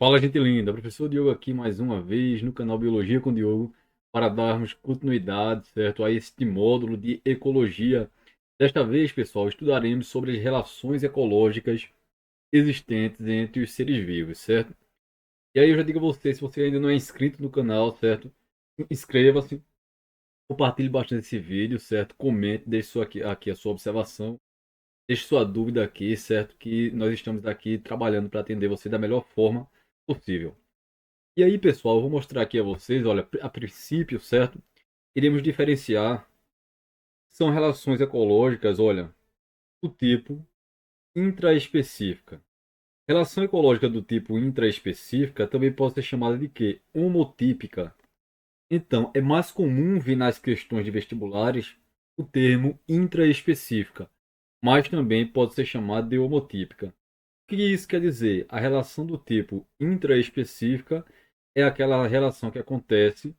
Fala, gente linda. Professor Diogo aqui mais uma vez no canal Biologia com Diogo para darmos continuidade, certo, a este módulo de ecologia. Desta vez, pessoal, estudaremos sobre as relações ecológicas existentes entre os seres vivos, certo? E aí eu já digo a você, se você ainda não é inscrito no canal, certo? Inscreva-se, compartilhe bastante esse vídeo, certo? Comente, deixe aqui a sua observação, deixe sua dúvida aqui, certo? Que nós estamos aqui trabalhando para atender você da melhor forma possível. E aí, pessoal, eu vou mostrar aqui a vocês, olha, a princípio, certo? Iremos diferenciar, são relações ecológicas, olha, do tipo intraespecífica. Relação ecológica do tipo intraespecífica também pode ser chamada de quê? Homotípica. Então, é mais comum vir nas questões de vestibulares o termo intraespecífica, mas também pode ser chamado de homotípica. O que isso quer dizer? A relação do tipo intraespecífica é aquela relação que acontece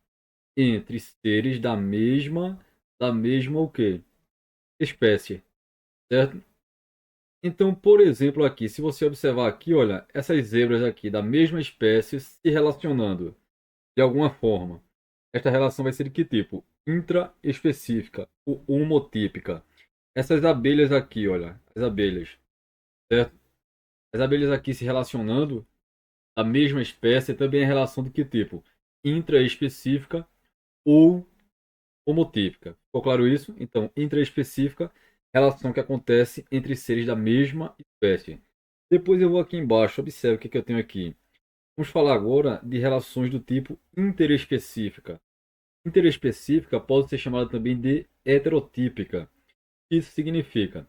entre seres da mesma o quê? Espécie, certo? Então, por exemplo, aqui, se você observar aqui, olha, essas zebras aqui da mesma espécie se relacionando de alguma forma. Esta relação vai ser de que tipo? Intraespecífica ou homotípica. Essas abelhas aqui, olha, as abelhas, certo? As abelhas aqui se relacionando da mesma espécie também é relação de que tipo? Intraespecífica ou homotípica. Ficou claro isso? Então, intraespecífica, relação que acontece entre seres da mesma espécie. Depois eu vou aqui embaixo, observe o que eu tenho aqui. Vamos falar agora de relações do tipo interespecífica. Interespecífica pode ser chamada também de heterotípica. Isso significa,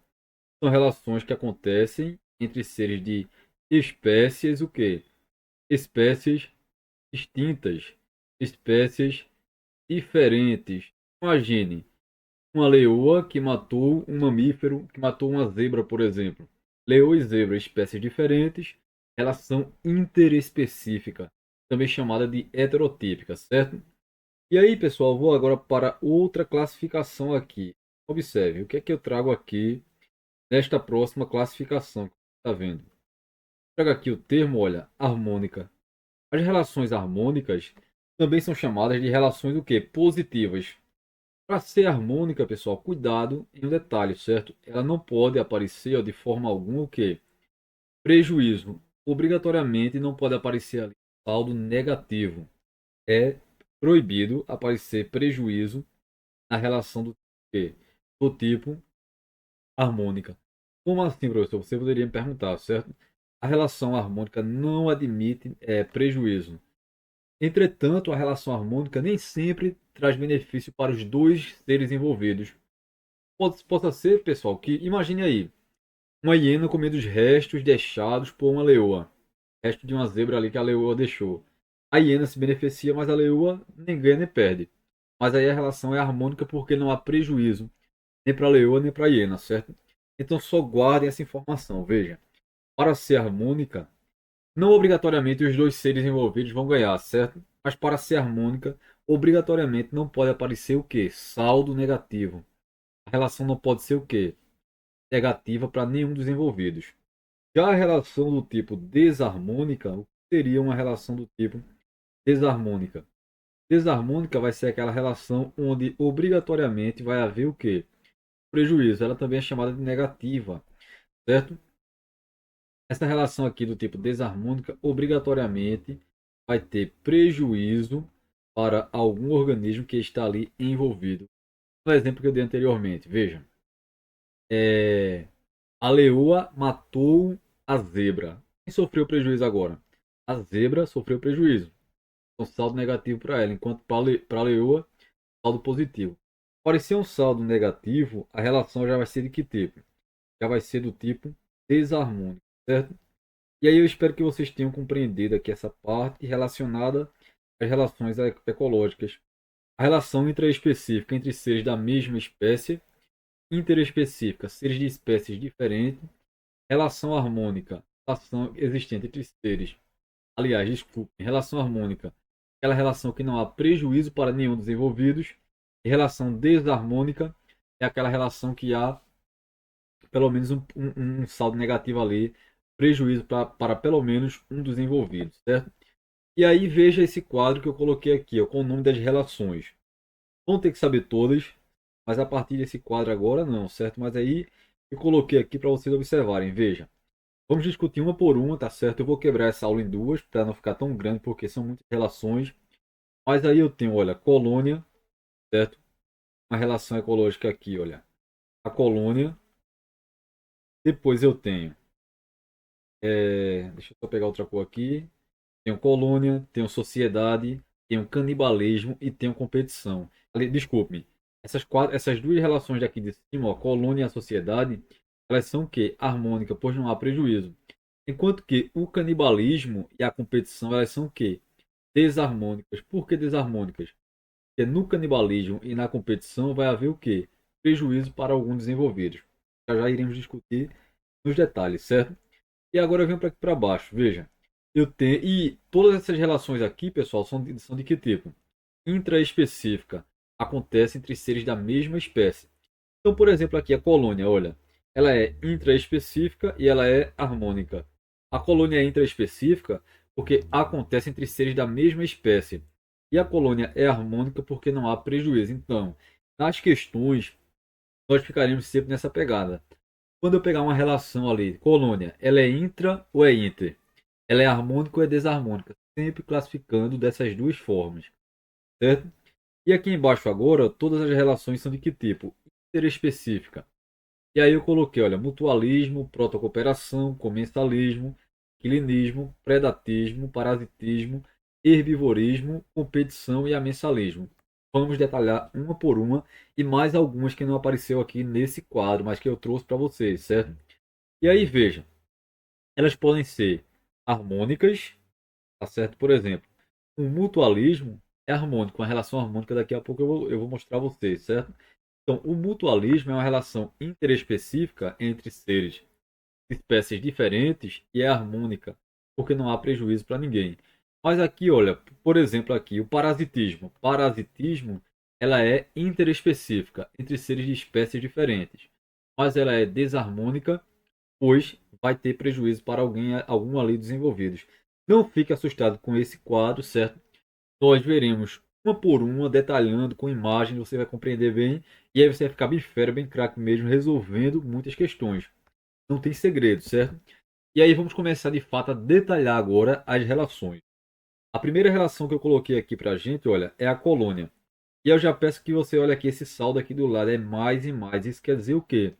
são relações que acontecem entre seres de espécies, o quê? Espécies distintas, espécies diferentes. Imagine, uma leoa que matou um mamífero, que matou uma zebra, por exemplo. Leoa e zebra, espécies diferentes, relação interespecífica, também chamada de heterotípica, certo? E aí, pessoal, vou agora para outra classificação aqui. Observe, o que é que eu trago aqui nesta próxima classificação que você está vendo? Trago aqui o termo, olha, harmônica. As relações harmônicas também são chamadas de relações o quê? Positivas. Para ser harmônica, pessoal, cuidado em um detalhe, certo? Ela não pode aparecer ó, de forma alguma o quê? Prejuízo. Obrigatoriamente não pode aparecer ali saldo negativo. É proibido aparecer prejuízo na relação do quê? Do tipo harmônica. Como assim, professor? Você poderia me perguntar, certo? A relação harmônica não admite prejuízo. Entretanto, a relação harmônica nem sempre traz benefício para os dois seres envolvidos. Possa ser, pessoal, que imagine aí, uma hiena comendo os restos deixados por uma leoa. Resto de uma zebra ali que a leoa deixou. A hiena se beneficia, mas a leoa nem ganha nem perde. Mas aí a relação é harmônica porque não há prejuízo nem para a leoa nem para a hiena, certo? Então só guardem essa informação. Veja, para ser harmônica, não obrigatoriamente os dois seres envolvidos vão ganhar, certo? Mas para ser harmônica, obrigatoriamente não pode aparecer o que? Saldo negativo. A relação não pode ser o quê? Negativa para nenhum dos envolvidos. Já a relação do tipo desarmônica, o que seria uma relação do tipo desarmônica? Desarmônica vai ser aquela relação onde obrigatoriamente vai haver o quê? Prejuízo. Ela também é chamada de negativa, certo? Essa relação aqui do tipo desarmônica obrigatoriamente vai ter prejuízo para algum organismo que está ali envolvido. No exemplo que eu dei anteriormente, veja, a leoa matou a zebra. Quem sofreu prejuízo agora? A zebra sofreu prejuízo. Um saldo negativo para ela, enquanto para a leoa, saldo positivo. Parecer um saldo negativo, a relação já vai ser de que tipo? Já vai ser do tipo desarmônico, certo? E aí eu espero que vocês tenham compreendido aqui essa parte relacionada às relações ecológicas. A relação intraespecífica entre seres da mesma espécie, interespecífica, seres de espécies diferentes, relação harmônica, relação existente entre seres. Aliás, desculpe, relação harmônica, aquela relação que não há prejuízo para nenhum dos envolvidos, e relação desarmônica é aquela relação que há pelo menos um saldo negativo ali prejuízo para pelo menos um dos envolvidos, certo? E aí veja esse quadro que eu coloquei aqui, ó, com o nome das relações. Vão ter que saber todas, mas a partir desse quadro agora não, certo? Mas aí eu coloquei aqui para vocês observarem. Veja, vamos discutir uma por uma, tá certo? Eu vou quebrar essa aula em duas para não ficar tão grande, porque são muitas relações. Mas aí eu tenho, olha, colônia, certo? Uma relação ecológica aqui, olha, a colônia. Depois eu tenho, deixa eu só pegar outra cor aqui. Tenho colônia, tenho sociedade, tenho canibalismo e tenho competição. Desculpe-me. Essas duas relações daqui de cima, ó, colônia e a sociedade, elas são o quê? Harmônica, pois não há prejuízo. Enquanto que o canibalismo e a competição, elas são o quê? Desarmônicas. Por que desarmônicas? Porque no canibalismo e na competição vai haver o quê? Prejuízo para alguns desenvolvidos. Já iremos discutir nos detalhes, certo? E agora eu venho para aqui para baixo. Veja, eu tenho. E todas essas relações aqui, pessoal, são de que tipo? Intraespecífica. Acontece entre seres da mesma espécie. Então, por exemplo, aqui a colônia, olha, ela é intraespecífica e ela é harmônica. A colônia é intraespecífica porque acontece entre seres da mesma espécie. E a colônia é harmônica porque não há prejuízo. Então, nas questões, nós ficaremos sempre nessa pegada. Quando eu pegar uma relação ali, colônia, ela é intra ou é inter? Ela é harmônica ou é desarmônica? Sempre classificando dessas duas formas, certo? E aqui embaixo agora, todas as relações são de que tipo? Interespecífica. E aí eu coloquei, olha, mutualismo, protocooperação, comensalismo, quilinismo, predatismo, parasitismo, herbivorismo, competição e amensalismo. Vamos detalhar uma por uma e mais algumas que não apareceu aqui nesse quadro, mas que eu trouxe para vocês, certo? E aí veja, elas podem ser harmônicas, tá certo? Por exemplo, o mutualismo é harmônico, uma relação harmônica daqui a pouco eu vou mostrar a vocês, certo? Então, o mutualismo é uma relação interespecífica entre seres de espécies diferentes e é harmônica, porque não há prejuízo para ninguém. Mas aqui, olha, por exemplo, aqui o parasitismo. Parasitismo, ela é interespecífica entre seres de espécies diferentes, mas ela é desarmônica, pois vai ter prejuízo para algum ali dos envolvidos. Não fique assustado com esse quadro, certo? Nós veremos uma por uma, detalhando com imagens, você vai compreender bem, e aí você vai ficar bem fera, bem craque mesmo, resolvendo muitas questões. Não tem segredo, certo? E aí vamos começar de fato a detalhar agora as relações. A primeira relação que eu coloquei aqui pra gente, olha, é a colônia. E eu já peço que você olhe aqui esse saldo aqui do lado, é mais e mais. Isso quer dizer o quê?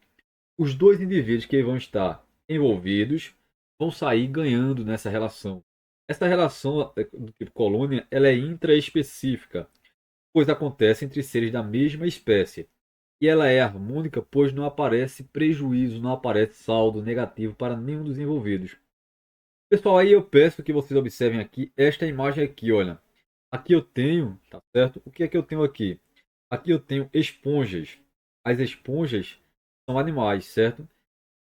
Os dois indivíduos que vão estar envolvidos vão sair ganhando nessa relação. Essa relação do tipo colônia, ela é intraespecífica, pois acontece entre seres da mesma espécie. E ela é harmônica, pois não aparece prejuízo, não aparece saldo negativo para nenhum dos envolvidos. Pessoal, aí eu peço que vocês observem aqui esta imagem aqui, olha. Aqui eu tenho, tá certo? O que é que eu tenho aqui? Aqui eu tenho esponjas. As esponjas são animais, certo?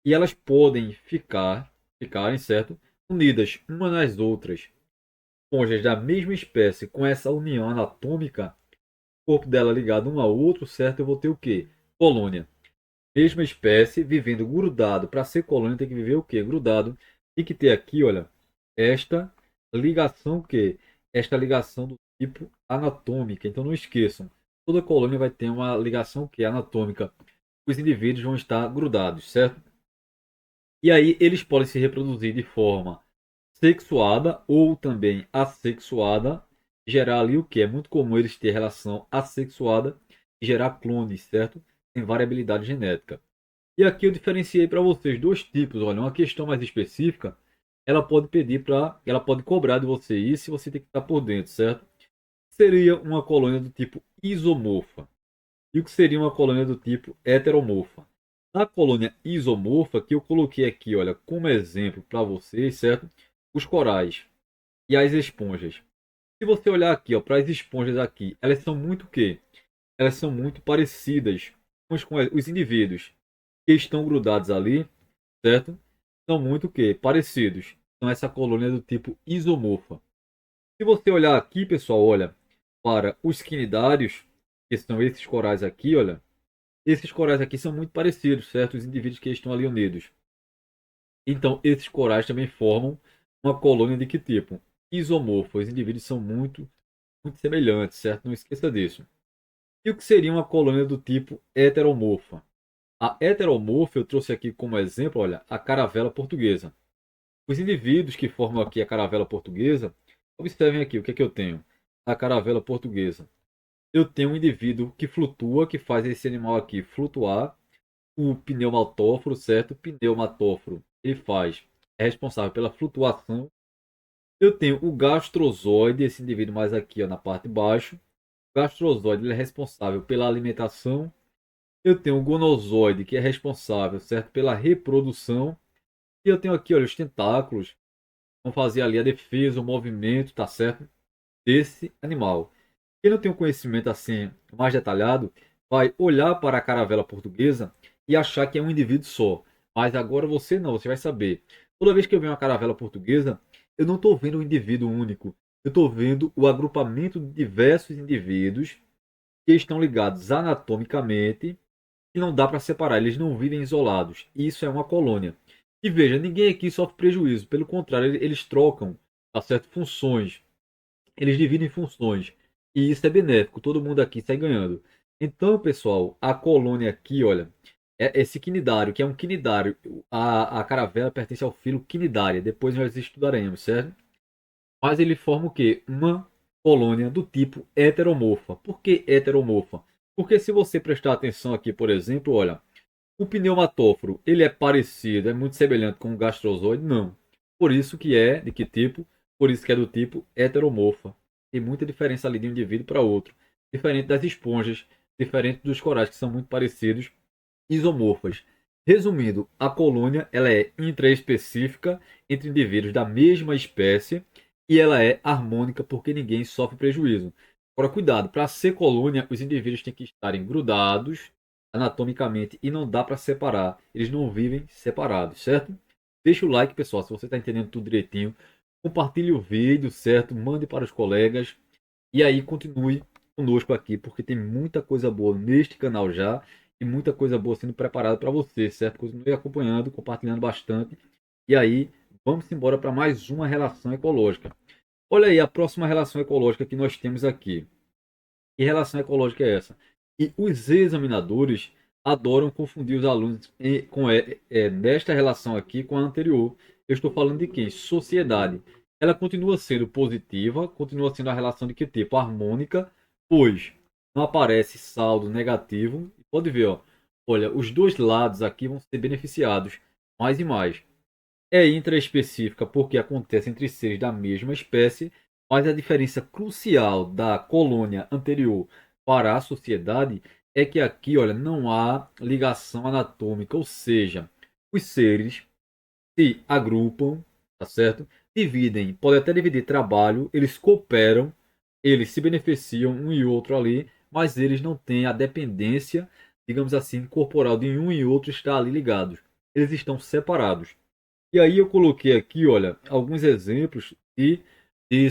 E elas podem ficarem, certo? Unidas umas nas outras. Esponjas da mesma espécie, com essa união anatômica, o corpo dela ligado um ao outro, certo? Eu vou ter o quê? Colônia. Mesma espécie, vivendo grudado. Para ser colônia tem que viver o quê? Grudado. Tem que ter aqui, olha, esta ligação que esta ligação do tipo anatômica. Então não esqueçam, toda colônia vai ter uma ligação que anatômica. Os indivíduos vão estar grudados, certo? E aí eles podem se reproduzir de forma sexuada ou também assexuada, gerar ali o que é muito comum eles ter relação assexuada e gerar clones, certo? Tem variabilidade genética. E aqui eu diferenciei para vocês dois tipos. Olha, uma questão mais específica, ela pode cobrar de você isso e você tem que estar por dentro, certo? Seria uma colônia do tipo isomorfa. E o que seria uma colônia do tipo heteromorfa? Na colônia isomorfa, que eu coloquei aqui, olha, como exemplo para vocês, certo? Os corais e as esponjas. Se você olhar aqui, ó, para as esponjas aqui, elas são muito o quê? Elas são muito parecidas com os indivíduos que estão grudados ali, certo? São muito o quê? Parecidos. Então essa colônia é do tipo isomorfa. Se você olhar aqui, pessoal, olha, para os quinidários, que são esses corais aqui, olha, esses corais aqui são muito parecidos, certo? Os indivíduos que estão ali unidos. Então, esses corais também formam uma colônia de que tipo? Isomorfa. Os indivíduos são muito semelhantes, certo? Não esqueça disso. E o que seria uma colônia do tipo heteromorfa? A heteromorfa eu trouxe aqui como exemplo, olha, a caravela portuguesa. Os indivíduos que formam aqui a caravela portuguesa, observem aqui o que é que eu tenho. A caravela portuguesa. Eu tenho um indivíduo que flutua, que faz esse animal aqui flutuar, o pneumatóforo, certo? O pneumatóforo, ele faz, é responsável pela flutuação. Eu tenho o gastrozoide, esse indivíduo mais aqui ó, na parte de baixo. O gastrozoide ele é responsável pela alimentação. Eu tenho o gonozoide, que é responsável, certo, pela reprodução. E eu tenho aqui, olha, os tentáculos, vão fazer ali a defesa, o movimento, tá certo? Desse animal. Quem não tem um conhecimento assim mais detalhado, vai olhar para a caravela portuguesa e achar que é um indivíduo só. Mas agora você não, você vai saber. Toda vez que eu vejo uma caravela portuguesa, eu não estou vendo um indivíduo único. Eu estou vendo o agrupamento de diversos indivíduos que estão ligados anatomicamente e não dá para separar. Eles não vivem isolados. Isso é uma colônia. E veja, ninguém aqui sofre prejuízo. Pelo contrário, eles trocam, tá certo, funções. Eles dividem funções. E isso é benéfico. Todo mundo aqui sai ganhando. Então, pessoal, a colônia aqui, olha, é esse quinidário, que é um quinidário. A caravela pertence ao filo quinidária. Depois nós estudaremos, certo? Mas ele forma o quê? Uma colônia do tipo heteromorfa. Por que heteromorfa? Porque se você prestar atenção aqui, por exemplo, olha, o pneumatóforo, ele é parecido, é muito semelhante com o gastrozoide? Não. Por isso que é de que tipo? Por isso que é do tipo heteromorfa. Tem muita diferença ali de um indivíduo para outro. Diferente das esponjas, diferente dos corais que são muito parecidos, isomorfas. Resumindo, a colônia ela é intraespecífica entre indivíduos da mesma espécie e ela é harmônica porque ninguém sofre prejuízo. Agora, cuidado, para ser colônia, os indivíduos têm que estarem grudados anatomicamente e não dá para separar. Eles não vivem separados, certo? Deixa o like, pessoal, se você está entendendo tudo direitinho. Compartilhe o vídeo, certo? Mande para os colegas. E aí continue conosco aqui, porque tem muita coisa boa neste canal já e muita coisa boa sendo preparada para você, certo? Continue acompanhando, compartilhando bastante. E aí, vamos embora para mais uma relação ecológica. Olha aí a próxima relação ecológica que nós temos aqui. Que relação ecológica é essa? E os examinadores adoram confundir os alunos nesta relação aqui com a anterior. Eu estou falando de quem? Sociedade. Ela continua sendo positiva, continua sendo a relação de que tipo? Harmônica, pois não aparece saldo negativo. Pode ver, ó. Olha, os dois lados aqui vão ser beneficiados mais e mais. É intraespecífica porque acontece entre seres da mesma espécie, mas a diferença crucial da colônia anterior para a sociedade é que aqui, olha, não há ligação anatômica, ou seja, os seres se agrupam, tá certo? Dividem, podem até dividir trabalho, eles cooperam, eles se beneficiam um e outro ali, mas eles não têm a dependência, digamos assim, corporal de um e outro estar ali ligados. Eles estão separados. E aí eu coloquei aqui, olha, alguns exemplos de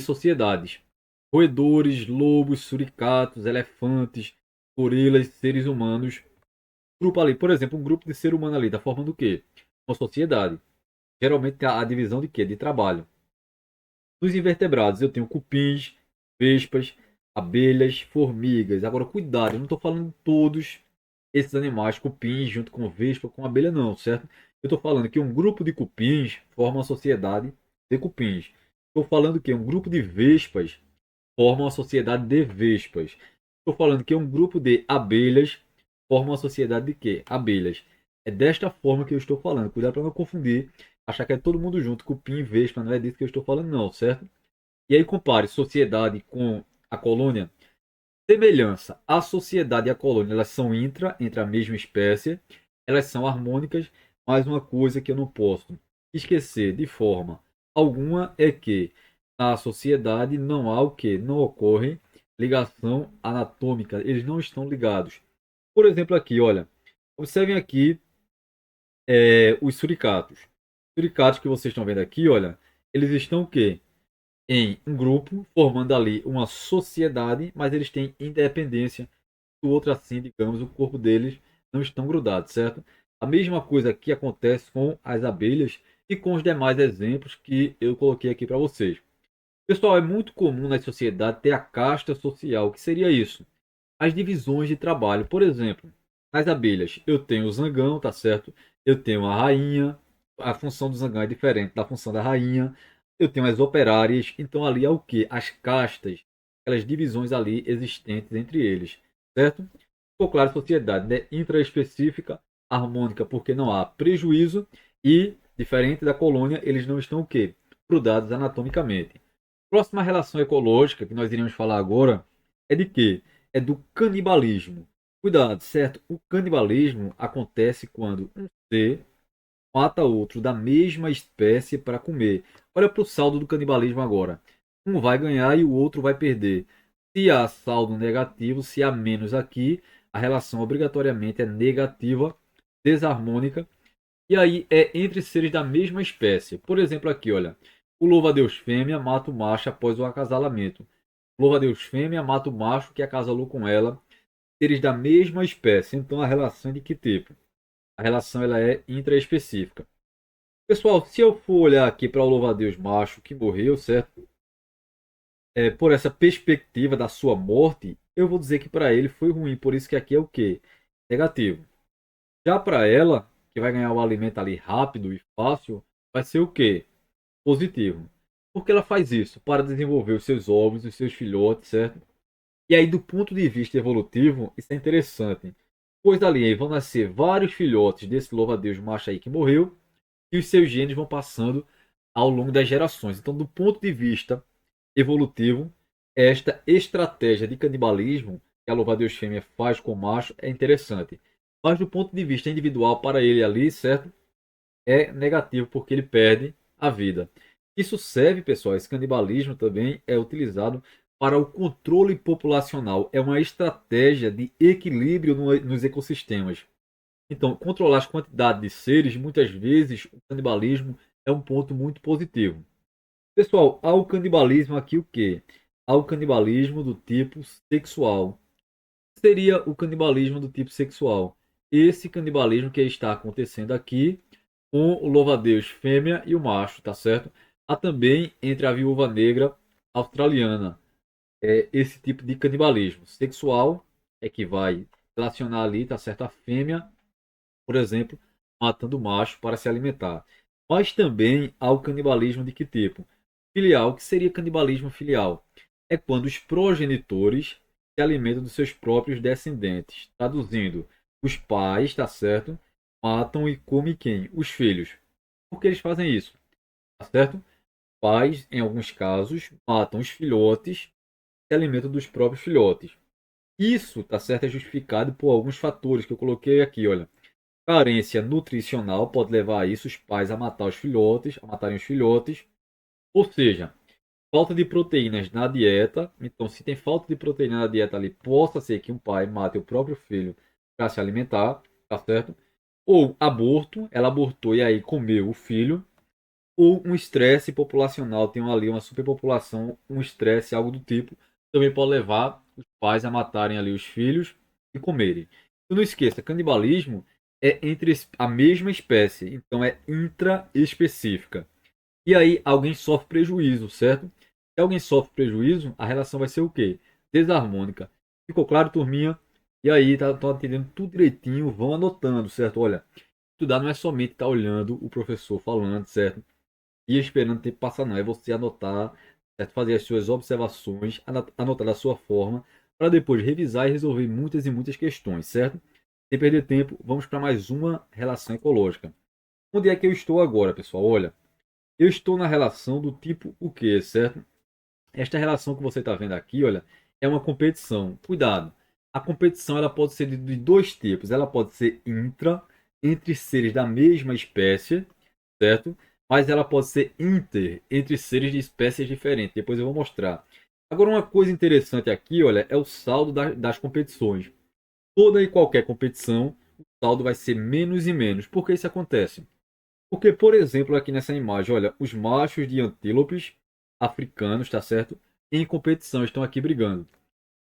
sociedades. Roedores, lobos, suricatos, elefantes, gorilas, seres humanos. Grupo ali, por exemplo, um grupo de ser humano ali, está formando o quê? Uma sociedade. Geralmente tem a divisão de quê? De trabalho. Dos invertebrados, eu tenho cupins, vespas, abelhas, formigas. Agora, cuidado, eu não estou falando de todos esses animais, cupins, junto com vespa, com abelha, não, certo? Eu estou falando que um grupo de cupins forma uma sociedade de cupins. Estou falando que um grupo de vespas forma uma sociedade de vespas. Estou falando que um grupo de abelhas forma uma sociedade de quê? Abelhas. É desta forma que eu estou falando. Cuidado para não confundir, achar que é todo mundo junto, cupim, vespa, não é disso que eu estou falando, não, certo? E aí compare sociedade com a colônia. Semelhança. A sociedade e a colônia, elas são entre a mesma espécie, elas são harmônicas, mas uma coisa que eu não posso esquecer de forma alguma é que na sociedade não há o que? Não ocorre ligação anatômica, eles não estão ligados. Por exemplo, aqui, olha, observem aqui os suricatos. Os suricatos que vocês estão vendo aqui, olha, eles estão o quê? Em um grupo, formando ali uma sociedade, mas eles têm independência do outro assim, digamos, o corpo deles não estão grudados, certo? A mesma coisa que acontece com as abelhas, e com os demais exemplos que eu coloquei aqui para vocês. Pessoal, é muito comum na sociedade ter a casta social. O que seria isso? As divisões de trabalho. Por exemplo, nas abelhas, eu tenho o zangão, tá certo? Eu tenho a rainha. A função do zangão é diferente da função da rainha. Eu tenho as operárias. Então, ali é o que? As castas, aquelas divisões ali existentes entre eles, certo? Ficou claro, sociedade, né? Intraespecífica, harmônica, porque não há prejuízo. E, diferente da colônia, eles não estão o quê? Grudados anatomicamente. Próxima relação ecológica que nós iremos falar agora é de quê? É do canibalismo. Cuidado, certo? O canibalismo acontece quando um ser mata outro da mesma espécie para comer. Olha para o saldo do canibalismo agora. Um vai ganhar e o outro vai perder. Se há saldo negativo, se há menos aqui, a relação obrigatoriamente é negativa, desarmônica, e aí é entre seres da mesma espécie. Por exemplo, aqui, olha. O louva-a-Deus fêmea mata o macho após o acasalamento. O louva-a-Deus fêmea mata o macho que acasalou com ela. Seres da mesma espécie. Então a relação é de que tipo? A relação ela é intraespecífica. Pessoal, se eu for olhar aqui para o louva-a-Deus macho que morreu, certo? Por essa perspectiva da sua morte, eu vou dizer que para ele foi ruim. Por isso que aqui é o quê? Negativo. Já para ela, que vai ganhar o alimento ali rápido e fácil, vai ser o quê? Positivo. Porque ela faz isso para desenvolver os seus ovos, os seus filhotes, certo? E aí, do ponto de vista evolutivo, isso é interessante. Pois dali vão nascer vários filhotes desse louva-a-Deus macho aí que morreu, e os seus genes vão passando ao longo das gerações. Então, do ponto de vista evolutivo, esta estratégia de canibalismo que a louva-a-Deus fêmea faz com o macho é interessante. Mas do ponto de vista individual, para ele ali, certo? É negativo porque ele perde a vida. Isso serve, pessoal, esse canibalismo também é utilizado para o controle populacional. É uma estratégia de equilíbrio nos ecossistemas. Então, controlar as quantidades de seres, muitas vezes, o canibalismo é um ponto muito positivo. Pessoal, há o canibalismo aqui o quê? Há o canibalismo do tipo sexual. Seria o canibalismo do tipo sexual. Esse canibalismo que está acontecendo aqui com o louva-a-Deus fêmea e o macho, tá certo? Há também entre a viúva negra australiana esse tipo de canibalismo sexual é que vai relacionar ali, tá certo? A fêmea, por exemplo, matando o macho para se alimentar. Mas também há o canibalismo de que tipo? Filial. O que seria canibalismo filial? É quando os progenitores se alimentam dos seus próprios descendentes. Traduzindo, os pais, tá certo? Matam e comem quem? Os filhos. Por que eles fazem isso? Tá certo? Pais, em alguns casos, matam os filhotes e se alimentam dos próprios filhotes. Isso, tá certo, é justificado por alguns fatores que eu coloquei aqui, olha. Carência nutricional pode levar a isso os pais a matar os filhotes, a matarem os filhotes. Ou seja, falta de proteínas na dieta. Então, se tem falta de proteína na dieta ali, possa ser que um pai mate o próprio filho para se alimentar, tá certo? Ou aborto, ela abortou e aí comeu o filho. Ou um estresse populacional, tem ali uma superpopulação, um estresse, algo do tipo, também pode levar os pais a matarem ali os filhos e comerem. E não esqueça, canibalismo é entre a mesma espécie, então é intraespecífica. E aí alguém sofre prejuízo, certo? Se alguém sofre prejuízo, a relação vai ser o quê? Desarmônica. Ficou claro, turminha? E aí, estão atendendo tudo direitinho, vão anotando, certo? Olha, estudar não é somente estar olhando o professor falando, certo? E esperando o tempo passar, não. É você anotar, certo? Fazer as suas observações, anotar da sua forma, para depois revisar e resolver muitas e muitas questões, certo? Sem perder tempo, vamos para mais uma relação ecológica. Onde é que eu estou agora, pessoal? Olha, eu estou na relação do tipo o quê, certo? Esta relação que você está vendo aqui, olha, é uma competição. Cuidado. A competição ela pode ser de dois tipos. Ela pode ser entre seres da mesma espécie, certo? Mas ela pode ser entre seres de espécies diferentes. Depois eu vou mostrar. Agora, uma coisa interessante aqui, olha, é o saldo das competições. Toda e qualquer competição, o saldo vai ser menos e menos. Por que isso acontece? Porque, por exemplo, aqui nessa imagem, olha, os machos de antílopes africanos, tá certo? Em competição, estão aqui brigando.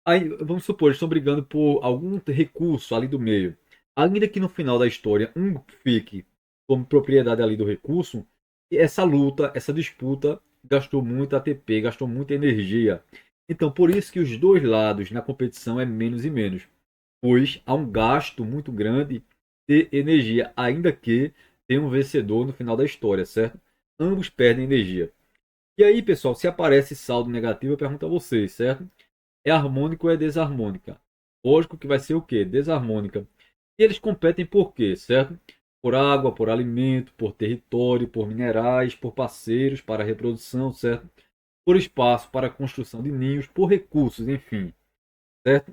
Aí, vamos supor, estão brigando por algum recurso ali do meio. Ainda que no final da história um fique como propriedade ali do recurso, essa luta, essa disputa gastou muito ATP, gastou muita energia. Então, por isso que os dois lados na competição é menos e menos, pois há um gasto muito grande de energia, ainda que tenha um vencedor no final da história, certo? Ambos perdem energia. E aí, pessoal, se aparece saldo negativo, eu pergunto a vocês, certo? É harmônico ou é desarmônica? Lógico que vai ser o quê? Desarmônica. E eles competem por quê, certo? Por água, por alimento, por território, por minerais, por parceiros para a reprodução, certo? Por espaço para a construção de ninhos, por recursos, enfim, certo?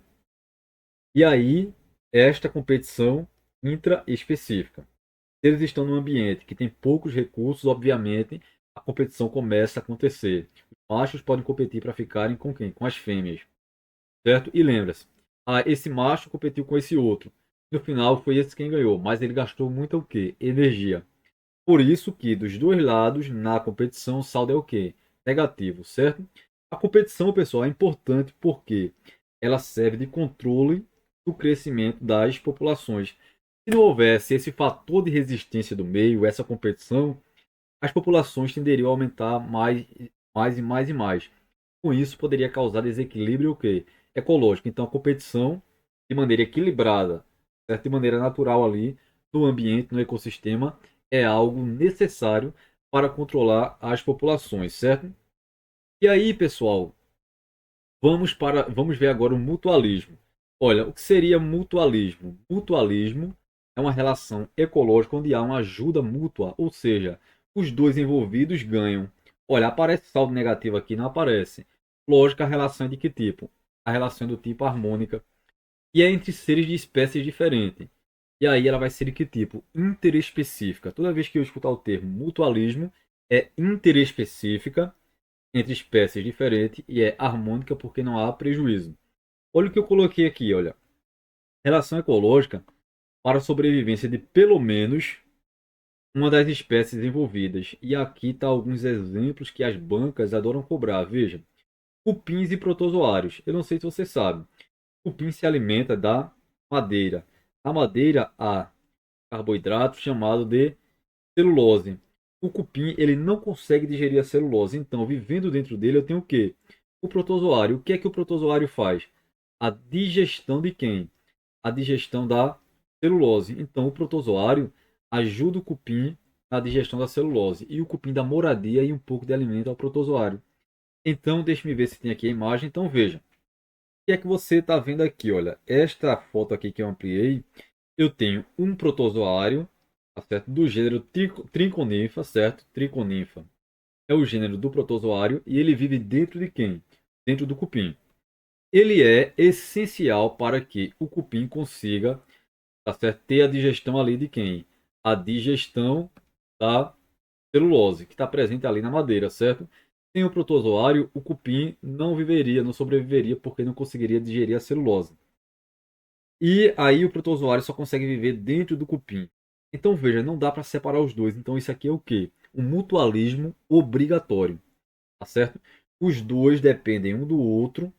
E aí, esta competição intraespecífica. Se eles estão num ambiente que tem poucos recursos, obviamente, a competição começa a acontecer. Os machos podem competir para ficarem com quem? Com as fêmeas, certo? E lembra-se, esse macho competiu com esse outro. No final foi esse quem ganhou, mas ele gastou muito o quê? Energia. Por isso que dos dois lados na competição o saldo é o quê? Negativo, certo? A competição, pessoal, é importante porque ela serve de controle do crescimento das populações. Se não houvesse esse fator de resistência do meio, essa competição, as populações tenderiam a aumentar mais e mais e mais. Com isso, poderia causar desequilíbrio o quê? Ecológico. Então, a competição, de maneira equilibrada, certo? De maneira natural ali, no ambiente, no ecossistema, é algo necessário para controlar as populações, certo? E aí, pessoal, vamos ver agora o mutualismo. Olha, o que seria mutualismo? Mutualismo é uma relação ecológica onde há uma ajuda mútua, ou seja, os dois envolvidos ganham. Olha, aparece saldo negativo aqui? Não aparece. Lógico, a relação é de que tipo? A relação é do tipo harmônica e é entre seres de espécies diferentes. E aí ela vai ser de que tipo? Interespecífica. Toda vez que eu escutar o termo mutualismo, é interespecífica entre espécies diferentes e é harmônica porque não há prejuízo. Olha o que eu coloquei aqui, olha. Relação ecológica para a sobrevivência de pelo menos uma das espécies envolvidas. E aqui está alguns exemplos que as bancas adoram cobrar. Veja, cupins e protozoários. Eu não sei se você sabe. Cupim se alimenta da madeira. A madeira há carboidrato chamado de celulose. O cupim ele não consegue digerir a celulose, então vivendo dentro dele eu tenho o quê? O protozoário. O que é que o protozoário faz? A digestão de quem? A digestão da celulose. Então o protozoário ajuda o cupim na digestão da celulose e o cupim dá moradia e um pouco de alimento ao protozoário. Então deixe-me ver se tem aqui a imagem. Então veja. O que é que você está vendo aqui? Olha, esta foto aqui que eu ampliei, eu tenho um protozoário, tá certo? Do gênero Triconinfa, certo? Triconinfa é o gênero do protozoário e ele vive dentro de quem? Dentro do cupim. Ele é essencial para que o cupim consiga, tá certo? Ter a digestão ali de quem? A digestão da celulose, que está presente ali na madeira, certo? Sem o protozoário, o cupim não viveria, não sobreviveria, porque não conseguiria digerir a celulose. E aí o protozoário só consegue viver dentro do cupim. Então veja, não dá para separar os dois. Então isso aqui é o quê? Um mutualismo obrigatório, tá certo? Os dois dependem um do outro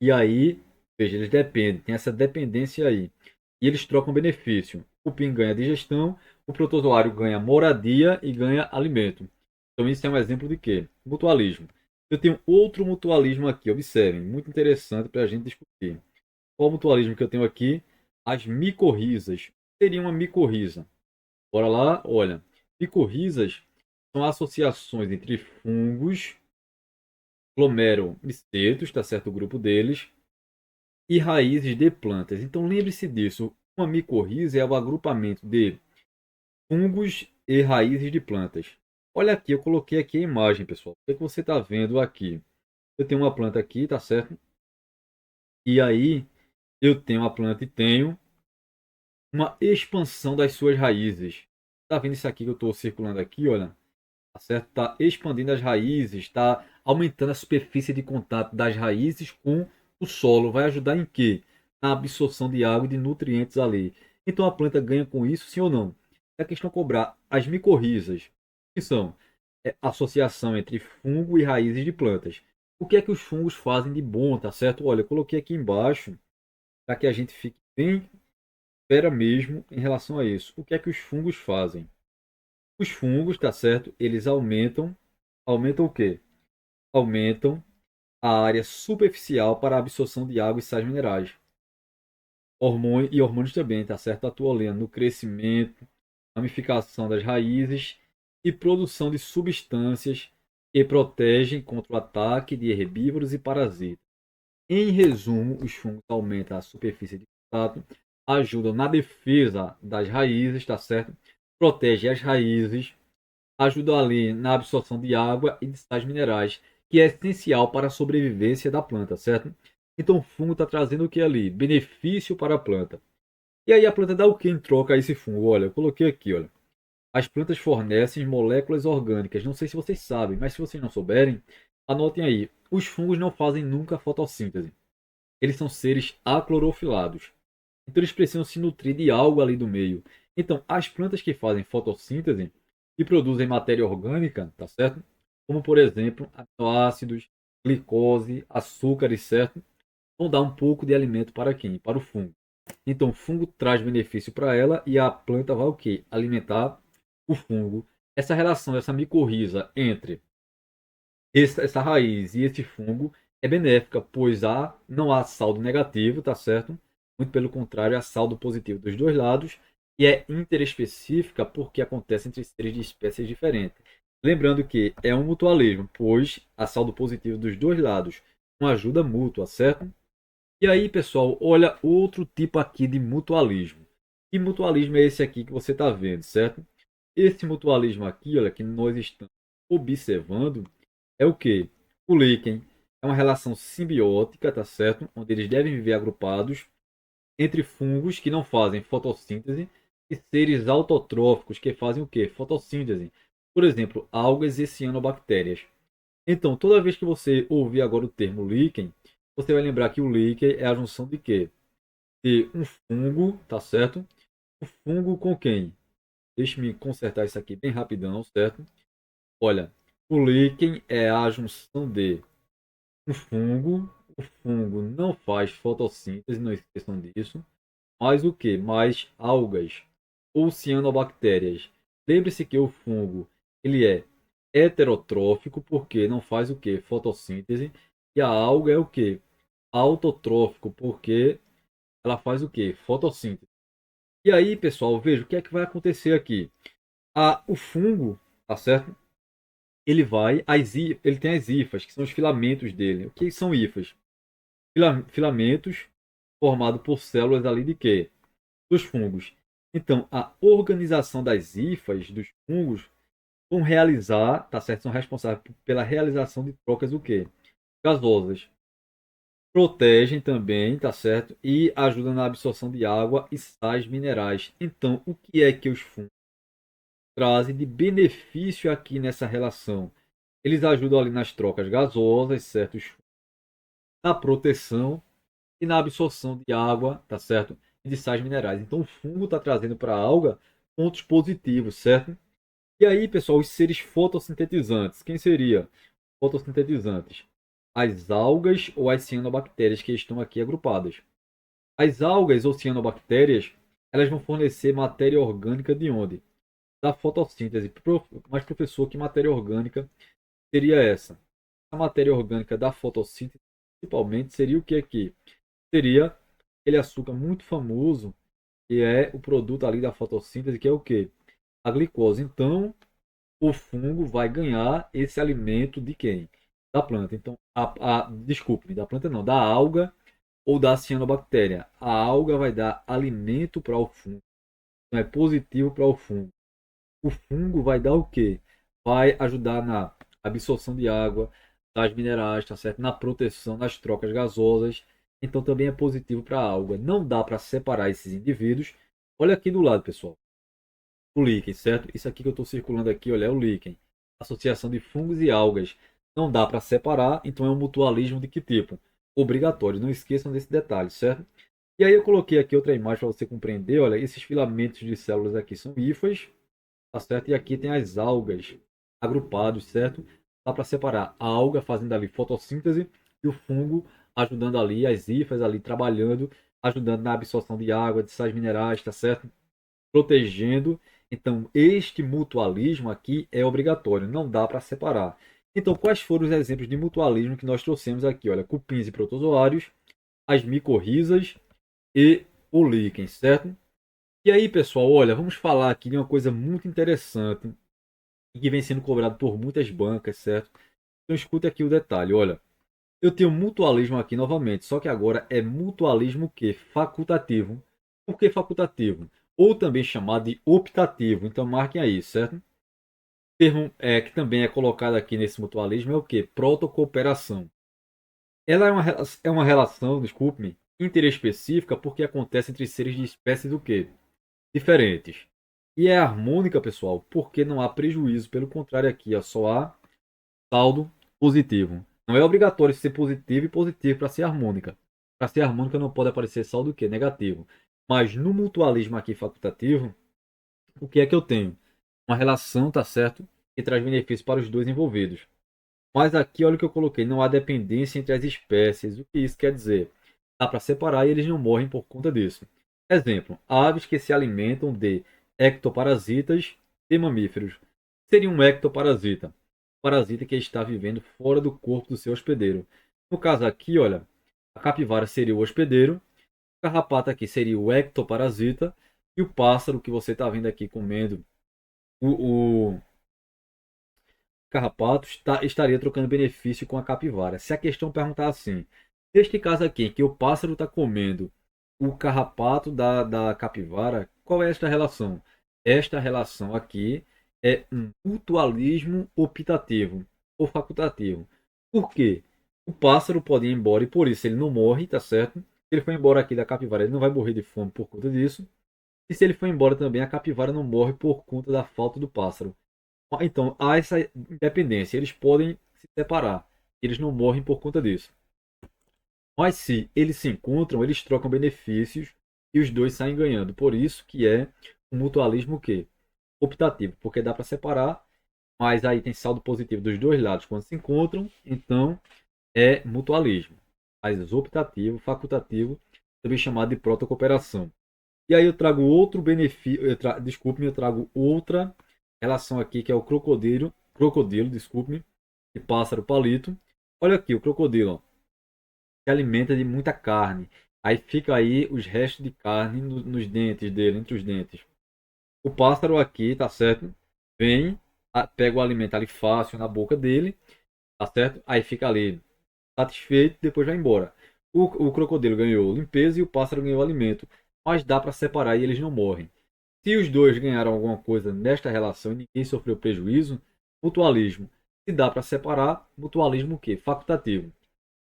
e aí, veja, eles dependem, tem essa dependência aí. E eles trocam benefício. O cupim ganha digestão, o protozoário ganha moradia e ganha alimento. Então isso é um exemplo de quê? Mutualismo. Eu tenho outro mutualismo aqui, observem, muito interessante para a gente discutir. Qual o mutualismo que eu tenho aqui? As micorrizas. O que seria uma micorriza? Bora lá, olha. Micorrizas são associações entre fungos, glomeromicetos, tá certo? O grupo deles, e raízes de plantas. Então lembre-se disso. Uma micorriza é o agrupamento de fungos e raízes de plantas. Olha aqui, eu coloquei aqui a imagem, pessoal. O que é que você está vendo aqui? Eu tenho uma planta aqui, tá certo? E aí eu tenho a planta e tenho uma expansão das suas raízes. Tá vendo isso aqui que eu estou circulando aqui, olha? Tá certo? Tá expandindo as raízes, está aumentando a superfície de contato das raízes com o solo. Vai ajudar em quê? Na absorção de água e de nutrientes ali. Então a planta ganha com isso, sim ou não? É a questão de cobrar as micorrizas, que são associação entre fungo e raízes de plantas. O que é que os fungos fazem de bom, tá certo? Olha, eu coloquei aqui embaixo para que a gente fique bem espera mesmo em relação a isso. O que é que os fungos fazem? Os fungos, tá certo? Eles aumentam o quê? Aumentam a área superficial para a absorção de água e sais minerais. Hormônios também, tá certo? Atuam ali no crescimento, ramificação das raízes e produção de substâncias que protegem contra o ataque de herbívoros e parasitas. Em resumo, os fungos aumentam a superfície de contato, ajudam na defesa das raízes, tá certo? Protege as raízes, ajudam ali na absorção de água e de sais minerais, que é essencial para a sobrevivência da planta, certo? Então o fungo está trazendo o que ali? Benefício para a planta. E aí a planta dá o que em troca a esse fungo? Olha, eu coloquei aqui, olha. As plantas fornecem moléculas orgânicas. Não sei se vocês sabem, mas se vocês não souberem, anotem aí. Os fungos não fazem nunca fotossíntese. Eles são seres aclorofilados. Então eles precisam se nutrir de algo ali do meio. Então, as plantas que fazem fotossíntese e produzem matéria orgânica, tá certo? Como por exemplo, aminoácidos, glicose, açúcares, certo? Vão dar um pouco de alimento para quem? Para o fungo. Então, o fungo traz benefício para ela e a planta vai o quê? Alimentar o fungo. Essa relação, essa micorriza entre essa raiz e esse fungo é benéfica, pois não há saldo negativo, tá certo? Muito pelo contrário, há saldo positivo dos dois lados e é interespecífica porque acontece entre seres de espécies diferentes. Lembrando que é um mutualismo, pois há saldo positivo dos dois lados, uma ajuda mútua, certo? E aí, pessoal, olha outro tipo aqui de mutualismo. Que mutualismo é esse aqui que você está vendo, certo? Esse mutualismo aqui, olha, que nós estamos observando, é o que? O líquen é uma relação simbiótica, tá certo? Onde eles devem viver agrupados entre fungos que não fazem fotossíntese e seres autotróficos que fazem o que? Fotossíntese. Por exemplo, algas e cianobactérias. Então, toda vez que você ouvir agora o termo líquen, você vai lembrar que o líquen é a junção de quê? De um fungo, tá certo? Um fungo com quem? Deixe-me consertar isso aqui bem rapidão, certo? Olha, o líquen é a junção de um fungo. O fungo não faz fotossíntese, não esqueçam disso. Mas o que? Mais algas ou cianobactérias. Lembre-se que o fungo ele é heterotrófico porque não faz o que? Fotossíntese. E a alga é o que? Autotrófico porque ela faz o que? Fotossíntese. E aí, pessoal, veja o que é que vai acontecer aqui. O fungo, tá certo? Ele tem as hifas, que são os filamentos dele. O que são hifas? Filamentos formados por células ali de quê? Dos fungos. Então, a organização das hifas dos fungos vão realizar, tá certo? São responsáveis pela realização de trocas o quê? Gasosas. Protegem também, tá certo? E ajudam na absorção de água e sais minerais. Então, o que é que os fungos trazem de benefício aqui nessa relação? Eles ajudam ali nas trocas gasosas, certo? Na proteção e na absorção de água, tá certo? E de sais minerais. Então o fungo está trazendo para a alga pontos positivos, certo? E aí, pessoal, os seres fotossintetizantes. Quem seria? Fotossintetizantes. As algas ou as cianobactérias que estão aqui agrupadas. As algas ou cianobactérias, elas vão fornecer matéria orgânica de onde? Da fotossíntese. Mas, professor, que matéria orgânica seria essa? A matéria orgânica da fotossíntese, principalmente, seria o que aqui? Seria aquele açúcar muito famoso, que é o produto ali da fotossíntese, que é o quê? A glicose. Então, o fungo vai ganhar esse alimento de quem? Da planta. Então, desculpe, da planta não, da alga ou da cianobactéria. A alga vai dar alimento para o fungo. Então, é positivo para o fungo. O fungo vai dar o quê? Vai ajudar na absorção de água, das minerais, tá certo? Na proteção das trocas gasosas. Então também é positivo para a alga. Não dá para separar esses indivíduos. Olha aqui do lado, pessoal. O líquen, certo? Isso aqui que eu estou circulando aqui, olha, é o líquen. Associação de fungos e algas. Não dá para separar, então é um mutualismo de que tipo? Obrigatório. Não esqueçam desse detalhe, certo? E aí eu coloquei aqui outra imagem para você compreender. Olha, esses filamentos de células aqui são hifas, tá certo? E aqui tem as algas agrupados, certo? Dá para separar a alga fazendo ali fotossíntese e o fungo ajudando ali, as hifas ali trabalhando, ajudando na absorção de água, de sais minerais, tá certo? Protegendo Então, este mutualismo aqui é obrigatório, não dá para separar. Então, quais foram os exemplos de mutualismo que nós trouxemos aqui? Olha, cupins e protozoários, as micorrizas e o líquen, certo? E aí, pessoal, olha, vamos falar aqui de uma coisa muito interessante e que vem sendo cobrado por muitas bancas, certo? Então, escute aqui o detalhe, olha. Eu tenho mutualismo aqui novamente, só que agora é mutualismo que facultativo. Por que facultativo? Ou também chamado de optativo. Então marquem aí, certo? O termo que também é colocado aqui nesse mutualismo é o que? Protocooperação. Ela é uma relação, desculpe-me, interespecífica porque acontece entre seres de espécies do quê? Diferentes. E é harmônica, pessoal, porque não há prejuízo. Pelo contrário, aqui ó, só há saldo positivo. Não é obrigatório ser positivo e positivo para ser harmônica. Para ser harmônica não pode aparecer saldo o quê? Negativo. Mas no mutualismo aqui facultativo, o que é que eu tenho? Uma relação, tá certo? Que traz benefícios para os dois envolvidos. Mas aqui, olha o que eu coloquei, não há dependência entre as espécies. O que isso quer dizer? Dá para separar e eles não morrem por conta disso. Exemplo, aves que se alimentam de ectoparasitas de mamíferos. Seria um ectoparasita. Parasita que está vivendo fora do corpo do seu hospedeiro. No caso aqui, olha, a capivara seria o hospedeiro, a carrapata aqui seria o ectoparasita e o pássaro que você está vendo aqui comendo o carrapato estaria trocando benefício com a capivara. Se a questão perguntar assim, neste caso aqui, em que o pássaro está comendo o carrapato da capivara, qual é esta relação? Esta relação aqui é um mutualismo optativo ou facultativo. Por quê? O pássaro pode ir embora e por isso ele não morre, tá certo? Se ele for embora aqui da capivara, ele não vai morrer de fome por conta disso. E se ele for embora também, a capivara não morre por conta da falta do pássaro. Então, há essa independência. Eles podem se separar. Eles não morrem por conta disso. Mas se eles se encontram, eles trocam benefícios e os dois saem ganhando. Por isso que é um mutualismo o quê? Optativo, porque dá para separar, mas aí tem saldo positivo dos dois lados quando se encontram, então é mutualismo. Mas optativo, facultativo, também chamado de protocooperação. E aí eu trago outro benefício, desculpe-me, eu trago outra relação aqui que é o crocodilo, desculpe-me, e pássaro palito. Olha aqui, o crocodilo, ó, se alimenta de muita carne. Aí fica aí os restos de carne nos dentes dele, entre os dentes. O pássaro aqui, tá certo? Vem, pega o alimento ali fácil na boca dele, tá certo? Aí fica ali satisfeito, depois vai embora. O crocodilo ganhou limpeza e o pássaro ganhou alimento. Mas dá para separar e eles não morrem. Se os dois ganharam alguma coisa nesta relação e ninguém sofreu prejuízo, mutualismo. Se dá para separar, mutualismo o quê? Facultativo.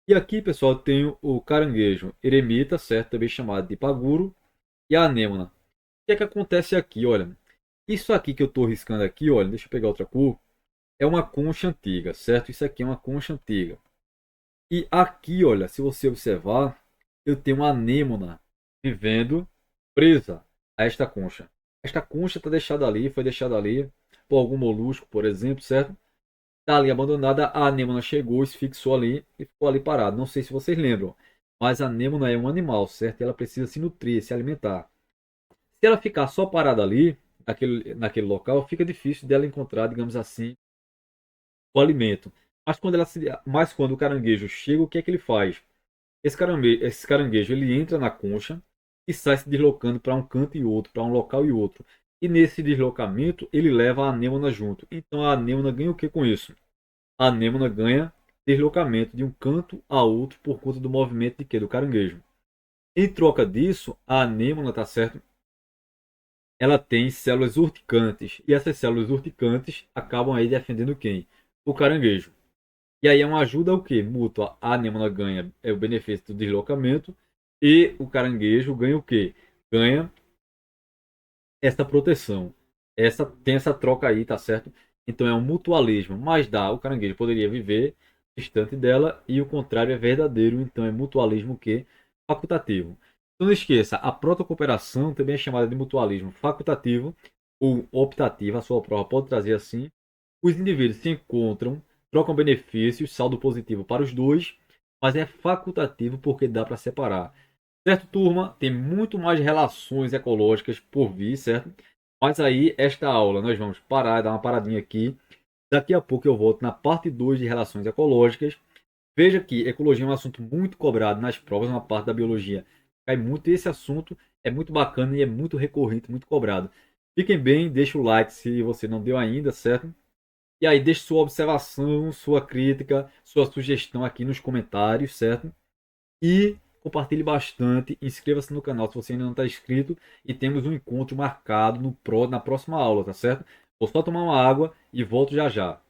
E aqui, pessoal, eu tenho o caranguejo eremita, certo? Também chamado de paguro, e a anêmona. O que é que acontece aqui? Olha, isso aqui que eu estou riscando aqui, olha, deixa eu pegar outra cor, é uma concha antiga, certo? Isso aqui é uma concha antiga. E aqui, olha, se você observar, eu tenho uma anêmona vivendo presa a esta concha. Esta concha está deixada ali, foi deixada ali por algum molusco, por exemplo, certo? Está ali abandonada, a anêmona chegou, se fixou ali e ficou ali parada. Não sei se vocês lembram, mas a anêmona é um animal, certo? Ela precisa se nutrir, se alimentar. Se ela ficar só parada ali, naquele local, fica difícil dela encontrar, digamos assim, o alimento. Mas quando o caranguejo chega, o que é que ele faz? Esse caranguejo ele entra na concha e sai se deslocando para um canto e outro, para um local e outro. E nesse deslocamento ele leva a anêmona junto. Então a anêmona ganha o que com isso? A anêmona ganha deslocamento de um canto a outro por conta do movimento de quê? Do caranguejo. Em troca disso, a anêmona, tá certo? Ela tem células urticantes. E essas células urticantes acabam aí defendendo quem? O caranguejo. E aí é uma ajuda o quê? Mútua. A anêmona ganha o benefício do deslocamento e o caranguejo ganha o quê? Ganha essa proteção. Tem essa troca aí, tá certo? Então é um mutualismo, mas o caranguejo poderia viver distante dela e o contrário é verdadeiro, então é mutualismo que facultativo. Então não esqueça, a protocooperação também é chamada de mutualismo facultativo ou optativo, a sua prova pode trazer assim. Os indivíduos se encontram, trocam benefícios, saldo positivo para os dois, mas é facultativo porque dá para separar. Certo, turma? Tem muito mais relações ecológicas por vir, certo? Mas aí, esta aula, nós vamos parar, dar uma paradinha aqui. Daqui a pouco eu volto na parte 2 de relações ecológicas. Veja que ecologia é um assunto muito cobrado nas provas, uma parte da biologia cai muito. Esse assunto é muito bacana e é muito recorrente, muito cobrado. Fiquem bem, deixa o like se você não deu ainda, certo? E aí, deixe sua observação, sua crítica, sua sugestão aqui nos comentários, certo? E compartilhe bastante, inscreva-se no canal se você ainda não está inscrito e temos um encontro marcado na próxima aula, tá certo? Vou só tomar uma água e volto já já.